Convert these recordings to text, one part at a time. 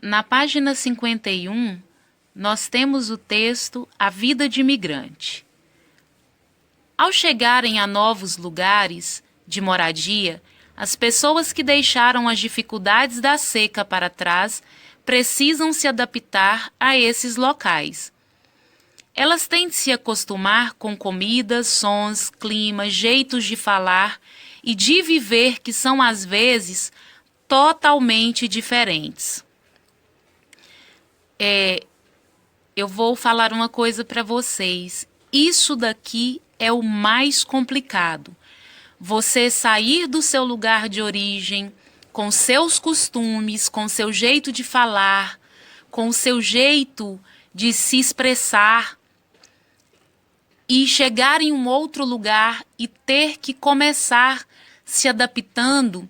Na página 51, nós temos o texto A Vida de Imigrante. Ao chegarem a novos lugares de moradia, as pessoas que deixaram as dificuldades da seca para trás precisam se adaptar a esses locais. Elas têm de se acostumar com comidas, sons, clima, jeitos de falar e de viver que são às vezes totalmente diferentes. Eu vou falar uma coisa para vocês. Isso daqui é o mais complicado. Você sair do seu lugar de origem, com seus costumes, com seu jeito de falar, com o seu jeito de se expressar, e chegar em um outro lugar e ter que começar se adaptando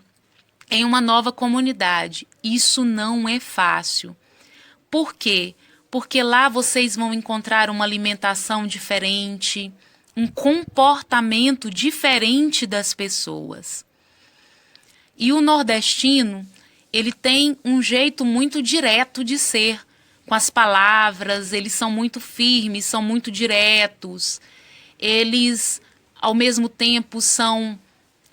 em uma nova comunidade. Isso não é fácil. Por quê? Porque lá vocês vão encontrar uma alimentação diferente, um comportamento diferente das pessoas. E o nordestino, ele tem um jeito muito direto de ser, com as palavras, eles são muito firmes, são muito diretos. Eles, ao mesmo tempo, são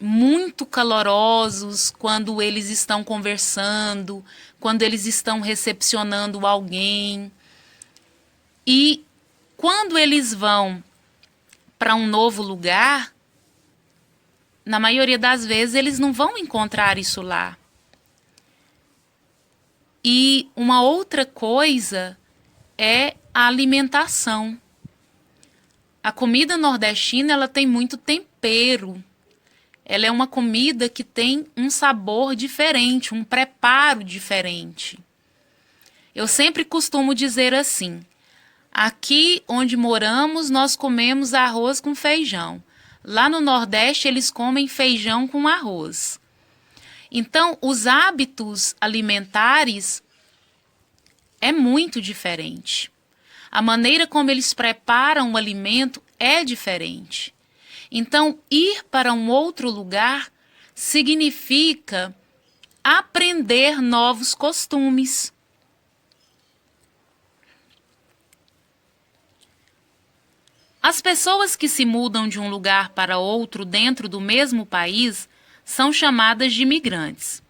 muito calorosos quando eles estão conversando, quando eles estão recepcionando alguém. E quando eles vão para um novo lugar, na maioria das vezes eles não vão encontrar isso lá. E uma outra coisa é a alimentação. A comida nordestina, ela tem muito tempero. Ela é uma comida que tem um sabor diferente, um preparo diferente. Eu sempre costumo dizer assim: aqui onde moramos, nós comemos arroz com feijão. Lá no Nordeste, eles comem feijão com arroz. Então, os hábitos alimentares é muito diferente. A maneira como eles preparam o alimento é diferente. Então, ir para um outro lugar significa aprender novos costumes. As pessoas que se mudam de um lugar para outro dentro do mesmo país são chamadas de migrantes.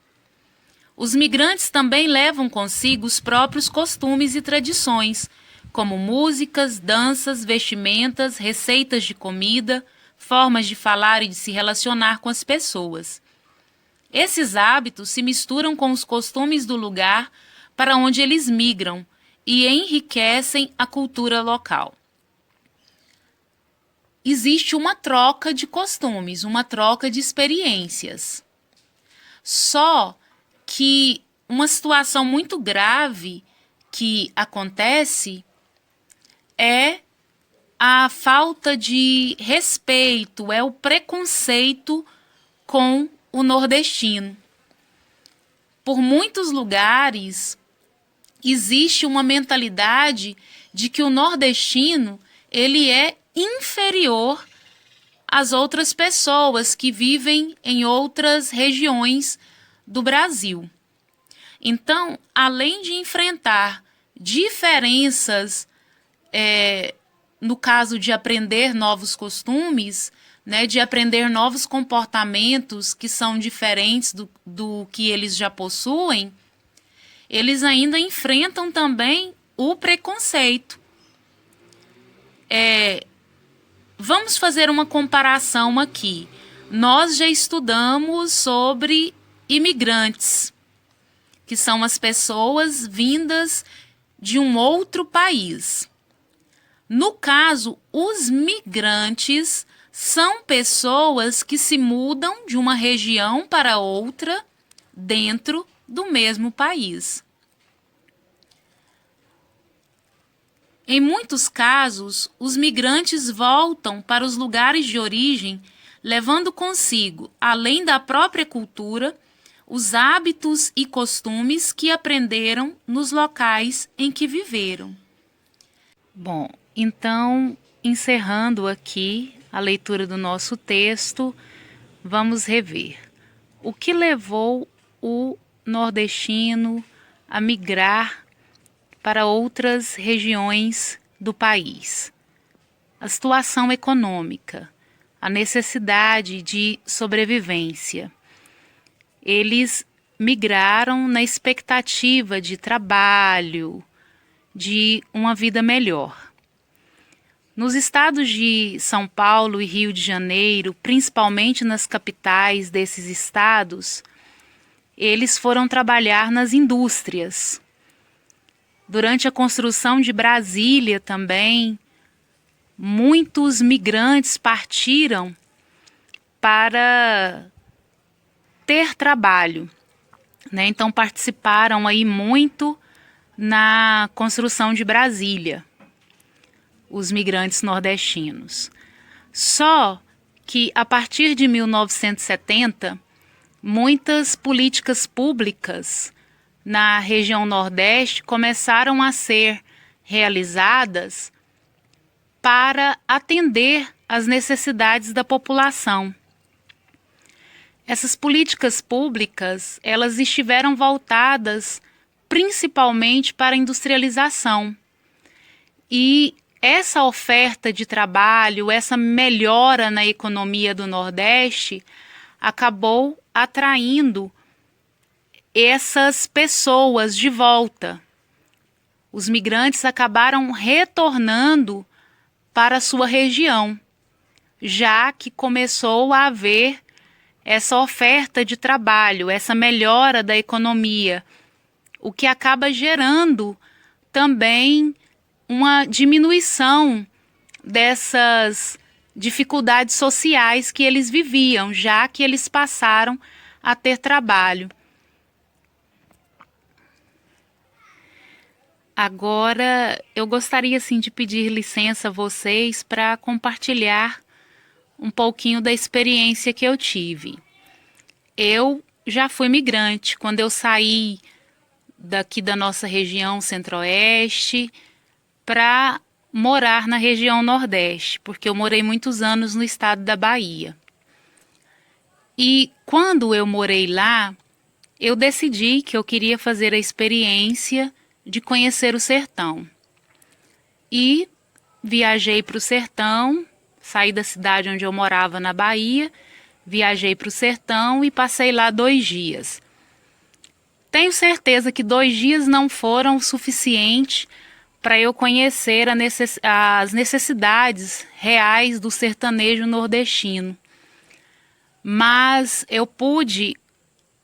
Os migrantes também levam consigo os próprios costumes e tradições, como músicas, danças, vestimentas, receitas de comida, formas de falar e de se relacionar com as pessoas. Esses hábitos se misturam com os costumes do lugar para onde eles migram e enriquecem a cultura local. Existe uma troca de costumes, uma troca de experiências. Só que uma situação muito grave que acontece é a falta de respeito, é o preconceito com o nordestino. Por muitos lugares existe uma mentalidade de que o nordestino ele é inferior às outras pessoas que vivem em outras regiões do Brasil. Então, além de enfrentar diferenças, no caso de aprender novos costumes, né, de aprender novos comportamentos que são diferentes do que eles já possuem, eles ainda enfrentam também o preconceito. Vamos fazer uma comparação aqui. Nós já estudamos sobre imigrantes, que são as pessoas vindas de um outro país. No caso, os migrantes são pessoas que se mudam de uma região para outra dentro do mesmo país. Em muitos casos, os migrantes voltam para os lugares de origem, levando consigo, além da própria cultura, os hábitos e costumes que aprenderam nos locais em que viveram. Bom, então, encerrando aqui a leitura do nosso texto, vamos rever. O que levou o nordestino a migrar para outras regiões do país. A situação econômica, a necessidade de sobrevivência. Eles migraram na expectativa de trabalho, de uma vida melhor. Nos estados de São Paulo e Rio de Janeiro, principalmente nas capitais desses estados, eles foram trabalhar nas indústrias. Durante a construção de Brasília também, muitos migrantes partiram para ter trabalho, né? Então participaram aí muito na construção de Brasília, os migrantes nordestinos. Só que a partir de 1970, muitas políticas públicas na região Nordeste começaram a ser realizadas para atender às necessidades da população. Essas políticas públicas, elas estiveram voltadas principalmente para a industrialização. E essa oferta de trabalho, essa melhora na economia do Nordeste, acabou atraindo essas pessoas de volta. Os migrantes acabaram retornando para a sua região, já que começou a haver essa oferta de trabalho, essa melhora da economia, o que acaba gerando também uma diminuição dessas dificuldades sociais que eles viviam, já que eles passaram a ter trabalho. Agora, eu gostaria sim de pedir licença a vocês para compartilhar um pouquinho da experiência que eu tive. Eu já fui migrante. Quando eu saí daqui da nossa região centro-oeste para morar na região nordeste, porque eu morei muitos anos no estado da Bahia. E quando eu morei lá, eu decidi que eu queria fazer a experiência de conhecer o sertão. E viajei para o sertão, saí da cidade onde eu morava na Bahia, viajei para o sertão e passei lá 2 dias. Tenho certeza que 2 dias não foram o suficiente para eu conhecer as necessidades reais do sertanejo nordestino. Mas eu pude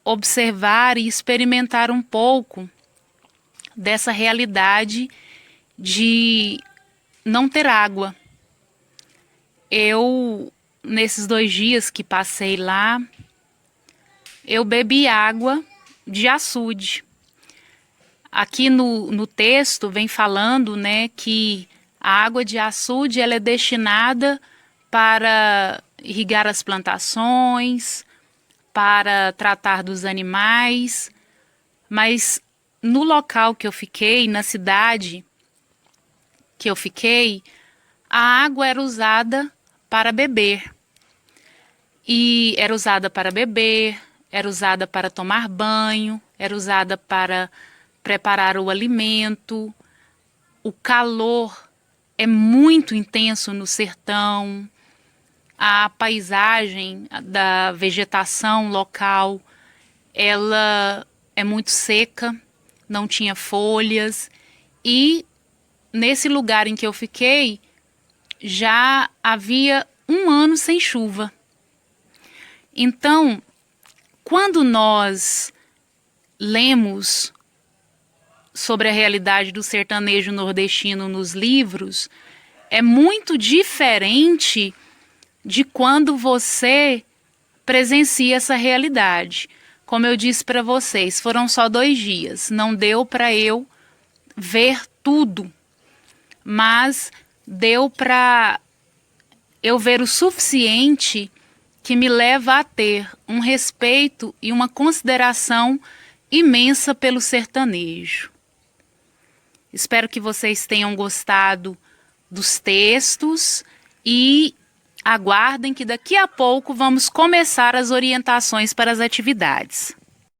observar e experimentar um pouco dessa realidade de não ter água. Eu, nesses 2 dias que passei lá, eu bebi água de açude. Aqui no texto vem falando, né, que a água de açude ela é destinada para irrigar as plantações, para tratar dos animais, mas no local que eu fiquei, na cidade que eu fiquei, a água era usada para beber. E era usada para beber, era usada para tomar banho, era usada para preparar o alimento. O calor é muito intenso no sertão. A paisagem da vegetação local, ela é muito seca, não tinha folhas. E nesse lugar em que eu fiquei, já havia 1 ano sem chuva. Então, quando nós lemos sobre a realidade do sertanejo nordestino nos livros, é muito diferente de quando você presencia essa realidade. Como eu disse para vocês, foram só 2 dias, não deu para eu ver tudo, mas deu para eu ver o suficiente que me leva a ter um respeito e uma consideração imensa pelo sertanejo. Espero que vocês tenham gostado dos textos e aguardem que daqui a pouco vamos começar as orientações para as atividades.